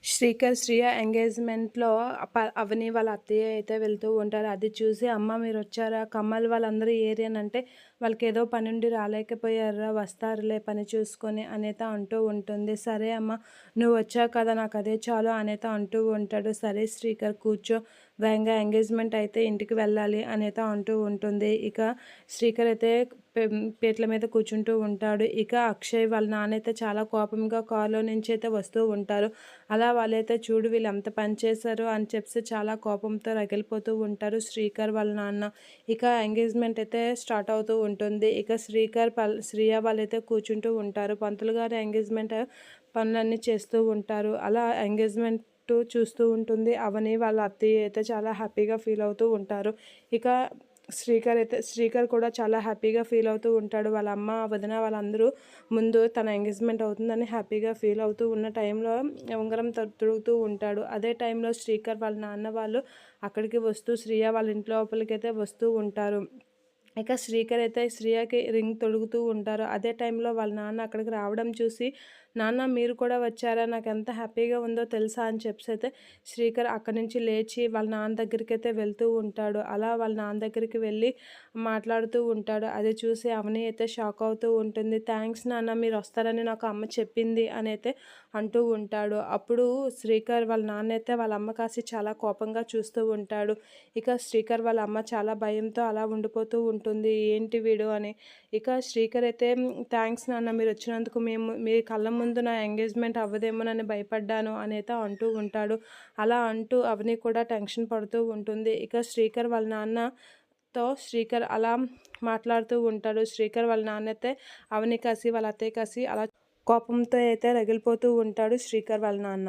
శ్రీకర్, శ్రియ ఎంగేజ్‌మెంట్‌లో అవని వాళ్ళ అత్తయ్య అయితే వెళ్తూ ఉంటారు. అది చూసి "అమ్మ మీరొచ్చారా? కమల్ వాళ్ళందరూ ఏరియనంటే వాళ్ళకేదో పనుండి రాలేకపోయారురా, వస్తారులే పని చూసుకొని" అనేత అంటూ ఉంటుంది. "సరే అమ్మ నువ్వొచ్చావు కదా నాకదే చాలు" అనేత అంటూ ఉంటాడు. "సరే శ్రీకర్ కూర్చో, వేగంగా ఎంగేజ్‌మెంట్ అయితే ఇంటికి వెళ్ళాలి" అనేత అంటూ ఉంటుంది. ఇక శ్రీకర్ అయితే పీటల మీద కూర్చుంటూ ఉంటాడు. ఇక అక్షయ్ వాళ్ళ నాన్నయితే చాలా కోపంగా కారులో నుంచయితే వస్తూ ఉంటారు. అలా వాళ్ళైతే చూడు వీళ్ళెంత పని చేశారు అని చెప్పేసి చాలా కోపంతో రగిలిపోతూ ఉంటారు శ్రీకర్ వాళ్ళ నాన్న. ఇక ఎంగేజ్మెంట్ అయితే స్టార్ట్ అవుతూ ఉంటుంది. ఇక శ్రీకర్ శ్రియ వాళ్ళైతే కూర్చుంటూ ఉంటారు. పంతులు గారు ఎంగేజ్మెంట్ పనులన్నీ చేస్తూ ఉంటారు. అలా ఎంగేజ్మెంట్ చూస్తూ ఉంటుంది అవని. వాళ్ళ అత్తయ్య అయితే చాలా హ్యాపీగా ఫీల్ అవుతూ ఉంటారు. ఇక శ్రీకర్ కూడా చాలా హ్యాపీగా ఫీల్ అవుతూ ఉంటాడు. వాళ్ళ అమ్మ, వదిన వాళ్ళందరూ ముందు తన ఎంగేజ్మెంట్ అవుతుందని హ్యాపీగా ఫీల్ అవుతూ ఉన్న టైంలో ఉంగరం తొడుగుతూ ఉంటాడు. అదే టైంలో శ్రీకర్ వాళ్ళ నాన్న వాళ్ళు అక్కడికి వస్తూ శ్రియ వాళ్ళ ఇంటి లోపలికైతే వస్తూ ఉంటారు. ఇక శ్రీకర్ అయితే శ్రియకి రింగ్ తొడుగుతూ ఉంటారు. అదే టైంలో వాళ్ళ నాన్న అక్కడికి రావడం చూసి, "నాన్న మీరు కూడా వచ్చారా? నాకెంత హ్యాపీగా ఉందో తెలుసా?" అని చెప్పేసైతే శ్రీకర్ అక్కడి నుంచి లేచి వాళ్ళ నాన్న దగ్గరికైతే వెళ్తూ ఉంటాడు. అలా వాళ్ళ నాన్న దగ్గరికి వెళ్ళి మాట్లాడుతూ ఉంటాడు. అది చూసి అవని అయితే షాక్ అవుతూ ఉంటుంది. "థ్యాంక్స్ నాన్న మీరొస్తారని నాకు అమ్మ చెప్పింది" అనైతే అంటూ ఉంటాడు. అప్పుడు శ్రీకర్ వాళ్ళ నాన్న అయితే వాళ్ళ అమ్మ కాసి చాలా కోపంగా చూస్తూ ఉంటాడు. ఇక శ్రీకర్ వాళ్ళ అమ్మ చాలా భయంతో అలా ఉండిపోతూ ఉంటుంది. ఏంటి వీడు అని. ఇక శ్రీకర్ అయితే థ్యాంక్స్ నాన్న మీరొచ్చినందుకు మీ కళ్ళ ముందు నా ఎంగేజ్మెంట్ అవ్వదేమోనని భయపడ్డాను అనైతే అంటూ ఉంటాడు. అలా అంటూ అవని కూడా టెన్షన్ పడుతూ ఉంటుంది. ఇక శ్రీకర్ వాళ్ళ నాన్నతో శ్రీకర్ అలా మాట్లాడుతూ ఉంటాడు. శ్రీకర్ వాళ్ళ నాన్నైతే అవని కాసి వాళ్ళ అత్తయ్య కాసి అలా కోపంతో అయితే రగిలిపోతూ ఉంటాడు శ్రీకర్ వాళ్ళ నాన్న.